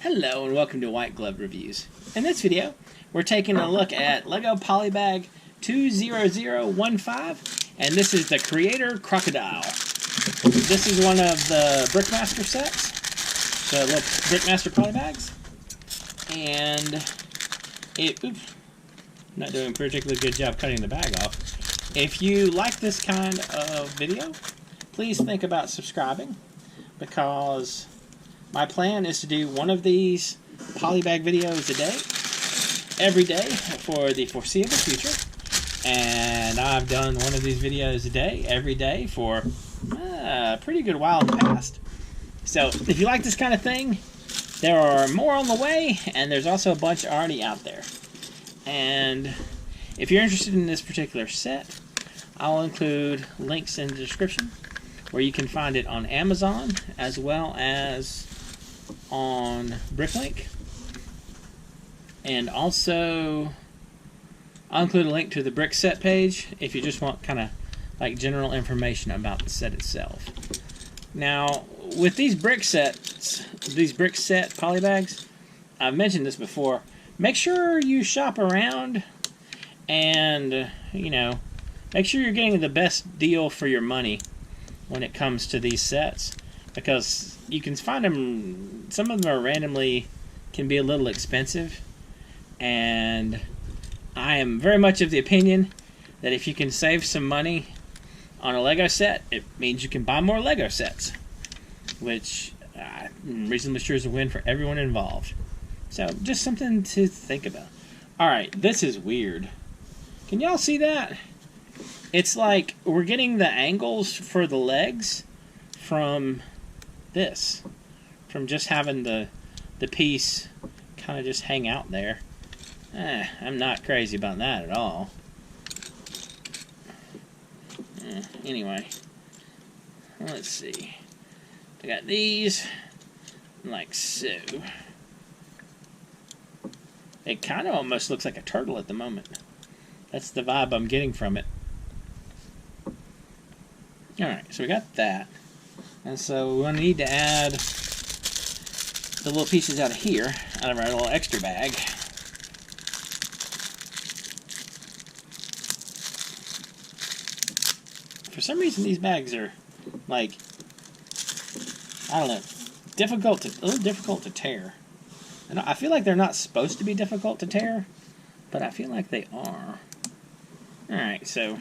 Hello and welcome to White Glove Reviews. In this video, we're taking a look at LEGO Polybag 20015, and this is the Creator Crocodile. This is one of the Brickmaster sets, the little Brickmaster Polybags, and oops, not doing a particularly good job cutting the bag off. If you like this kind of video, please think about subscribing, because my plan is to do one of these Polybag videos a day, every day, for the foreseeable future. And I've done one of these videos a day, every day, for a pretty good while in the past. So, if you like this kind of thing, there are more on the way, and there's also a bunch already out there. And if you're interested in this particular set, I'll include links in the description where you can find it on Amazon, as well as on Bricklink, and also I'll include a link to the brick set page if you just want kind of like general information about the set itself. Now, with these brick set polybags, I've mentioned this before, make sure you shop around and make sure you're getting the best deal for your money when it comes to these sets, because you can find them, some of them are randomly, can be a little expensive, and I am very much of the opinion that if you can save some money on a Lego set, it means you can buy more Lego sets, which I'm reasonably sure is a win for everyone involved. So, just something to think about. Alright, this is weird. Can y'all see that? It's like we're getting the angles for the legs from this, from just having the piece kind of just hang out there. I'm not crazy about that at all. Anyway, let's see. I got these like so. It kind of almost looks like a turtle at the moment. That's the vibe I'm getting from it. Alright, so we got that. And so we're going to need to add the little pieces out of here, out of our little extra bag. For some reason these bags are, like, I don't know, a little difficult to tear. And I feel like they're not supposed to be difficult to tear, but I feel like they are. Alright, so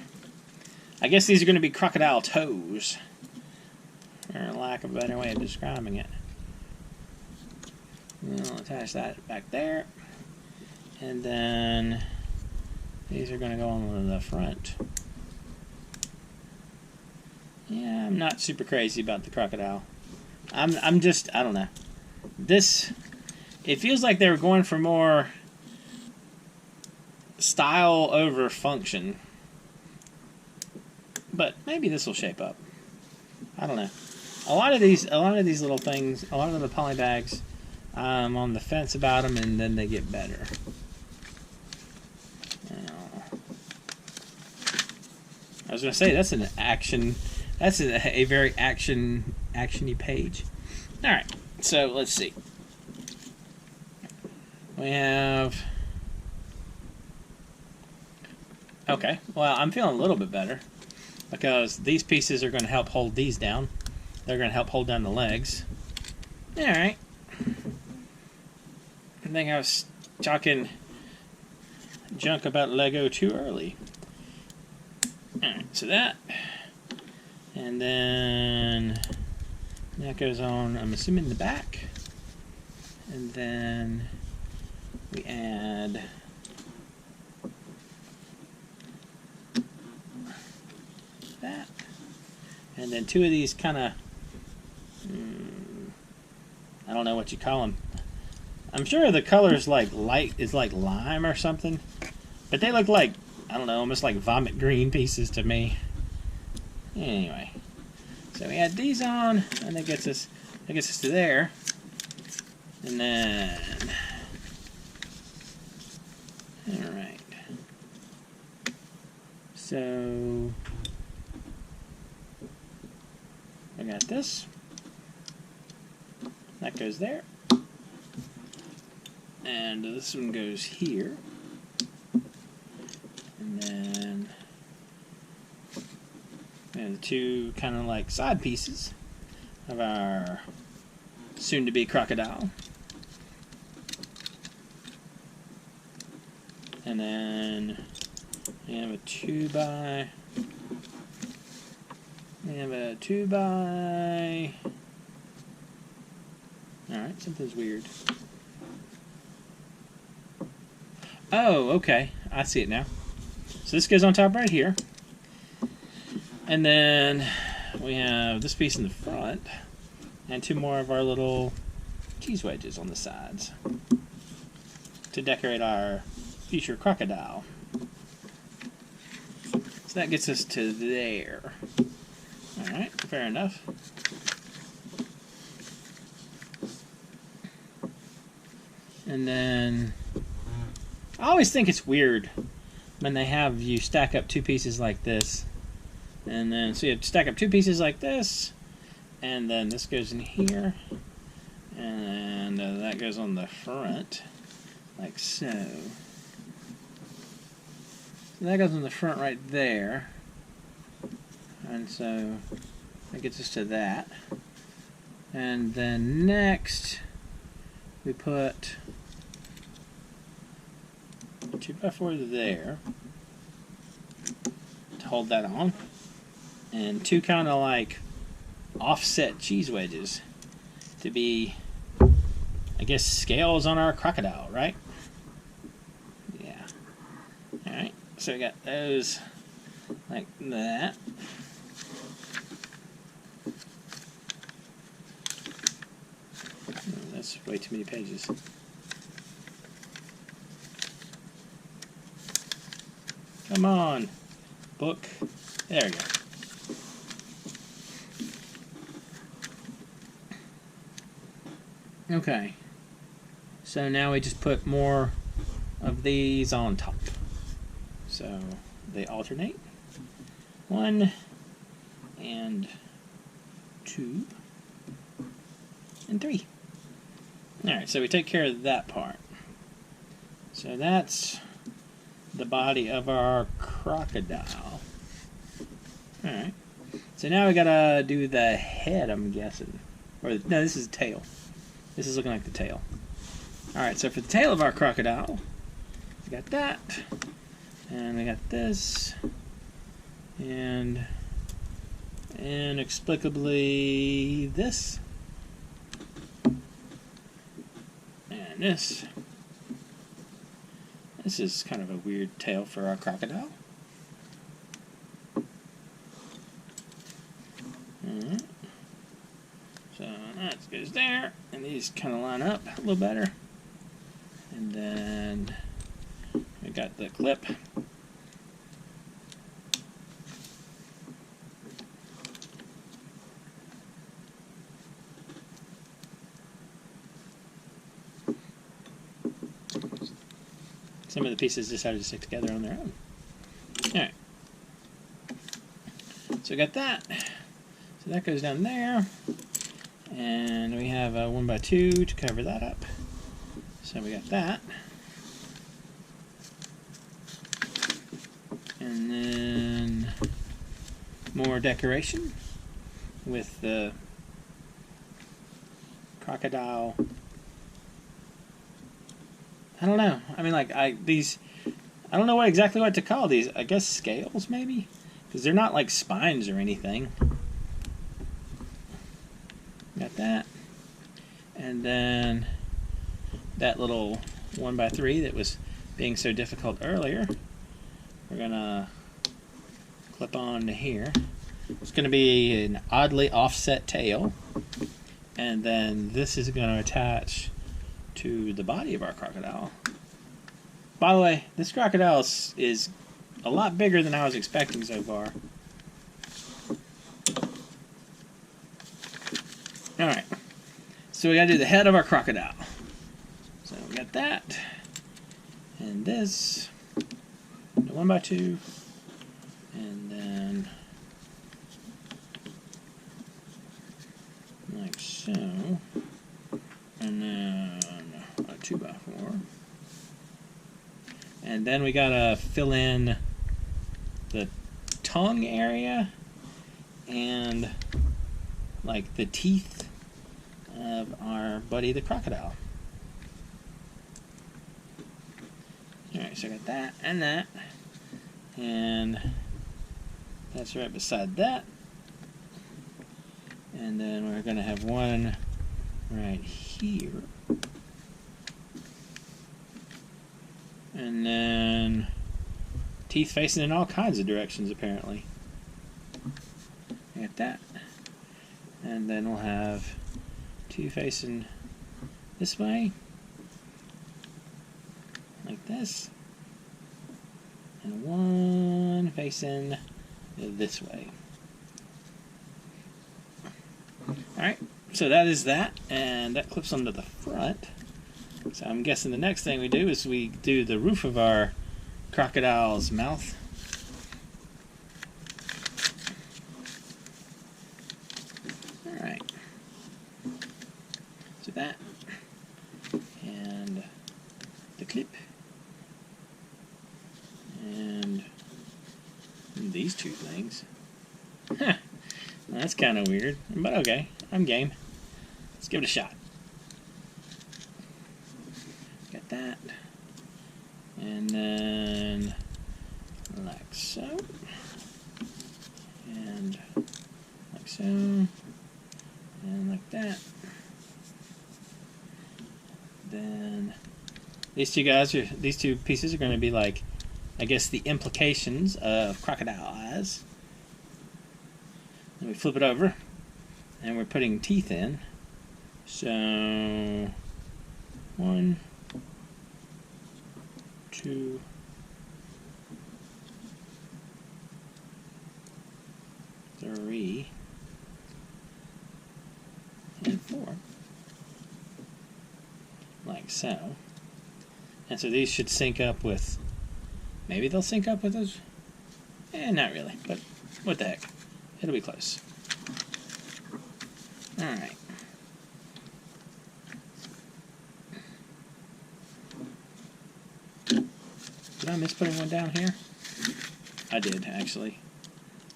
I guess these are going to be crocodile toes, or lack of a better way of describing it. I'll attach that back there, and then these are going to go on the front. Yeah, I'm not super crazy about the crocodile. I'm just, I don't know. This, it feels like they were going for more style over function. But maybe this will shape up. I don't know. A lot of these little things, a lot of the polybags, I'm on the fence about them, and then they get better. I was gonna say that's an action. That's a very actiony page. All right, so let's see. We have. Okay, well, I'm feeling a little bit better, because these pieces are going to help hold these down. They're going to help hold down the legs. Alright. I think I was talking junk about Lego too early. Alright, so that. And then that goes on, I'm assuming, the back. And then we add that. And then two of these kind of, I don't know what you call them. I'm sure the color's like light, is like lime or something. But they look like, I don't know, almost like vomit green pieces to me. Anyway. So we add these on, and that gets us to there. And then, alright. So I got this. That goes there. And this one goes here. And then we have the two kind of like side pieces of our soon-to-be crocodile. And then we have a 2x. Alright, something's weird. Oh, okay. I see it now. So this goes on top right here. And then we have this piece in the front. And two more of our little cheese wedges on the sides to decorate our future crocodile. So that gets us to there. Alright, fair enough. And then I always think it's weird when they have you stack up two pieces like this. And then, so you have to stack up two pieces like this. And then this goes in here. And that goes on the front. Like so. So that goes on the front right there. And so that gets us to that. And then next we put 2x4 there to hold that on. And two kind of like offset cheese wedges to be, I guess, scales on our crocodile, right? Yeah. Alright, so we got those like that. Oh, that's way too many pages. Come on, book. There we go. Okay, so now we just put more of these on top. So they alternate. 1 and 2 and 3. Alright, so we take care of that part. So that's the body of our crocodile. Alright, so now we gotta do the head, I'm guessing. Or, no, this is the tail. This is looking like the tail. Alright, so for the tail of our crocodile, we got that, and we got this, and inexplicably this, and this. This is kind of a weird tail for our crocodile. Alright. So that goes there, and these kind of line up a little better. And then we got the clip. Some of the pieces decided to stick together on their own. Alright. So we got that. So that goes down there. And we have a 1x2 to cover that up. So we got that. And then more decoration with the crocodile. I don't know. I mean, like, I don't know exactly what to call these. I guess scales, maybe? Because they're not like spines or anything. Got that. And then that little 1x3 that was being so difficult earlier, we're gonna clip on to here. It's gonna be an oddly offset tail, and then this is gonna attach to the body of our crocodile. By the way, this crocodile is a lot bigger than I was expecting so far. Alright, so we gotta do the head of our crocodile. So we got that, and this, the 1x2, and then like so, and then a 2x4. And then we gotta fill in the tongue area and like the teeth of our buddy the crocodile. Alright, so I got that and that. And that's right beside that. And then we're going to have one right here. And then teeth facing in all kinds of directions, apparently. Got that. And then we'll have two facing this way. Like this. And one facing this way. Alright, so that is that, and that clips onto the front. So I'm guessing the next thing we do is we do the roof of our crocodile's mouth. Alright. So that. And the clip. And these two things. Huh. That's kind of weird, but okay, I'm game. Let's give it a shot. Got that. And then like so. And like so. And like that. Then these two pieces are going to be like, I guess, the implications of crocodile eyes. And we flip it over, and we're putting teeth in. So 1, 2, 3, and 4, like so. And so these should sync up with. Maybe they'll sync up with those. Not really, but what the heck. It'll be close. Alright. Did I miss putting one down here? I did, actually.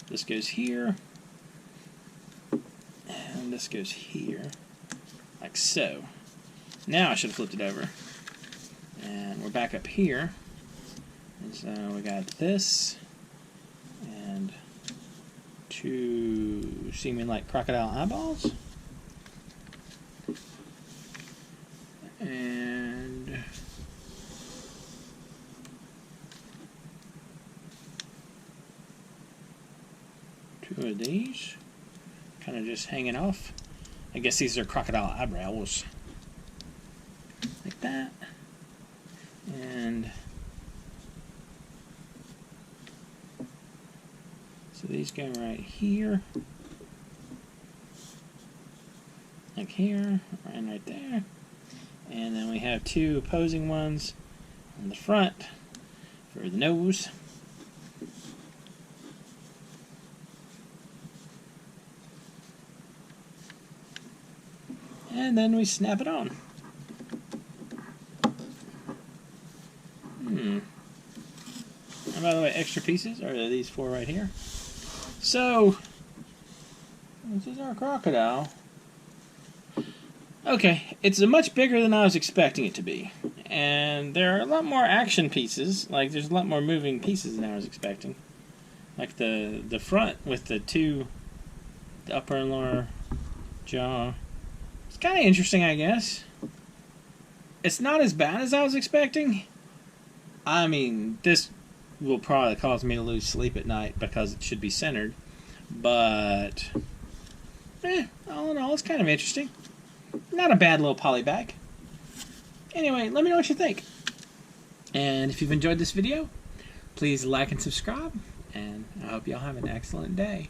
This goes here. And this goes here. Like so. Now I should have flipped it over. And we're back up here. And so we got this. And two seeming like crocodile eyeballs. And two of these. Kind of just hanging off. I guess these are crocodile eyebrows. Like that. And so these go right here, like here, and right there. And then we have two opposing ones on the front for the nose. And then we snap it on. And by the way, extra pieces are these four right here. So, this is our crocodile. Okay, it's much bigger than I was expecting it to be. And there are a lot more action pieces. Like, there's a lot more moving pieces than I was expecting. Like the front with the upper and lower jaw. It's kind of interesting, I guess. It's not as bad as I was expecting. I mean, this will probably cause me to lose sleep at night because it should be centered. But, all in all, it's kind of interesting. Not a bad little polybag. Anyway, let me know what you think. And if you've enjoyed this video, please like and subscribe. And I hope y'all have an excellent day.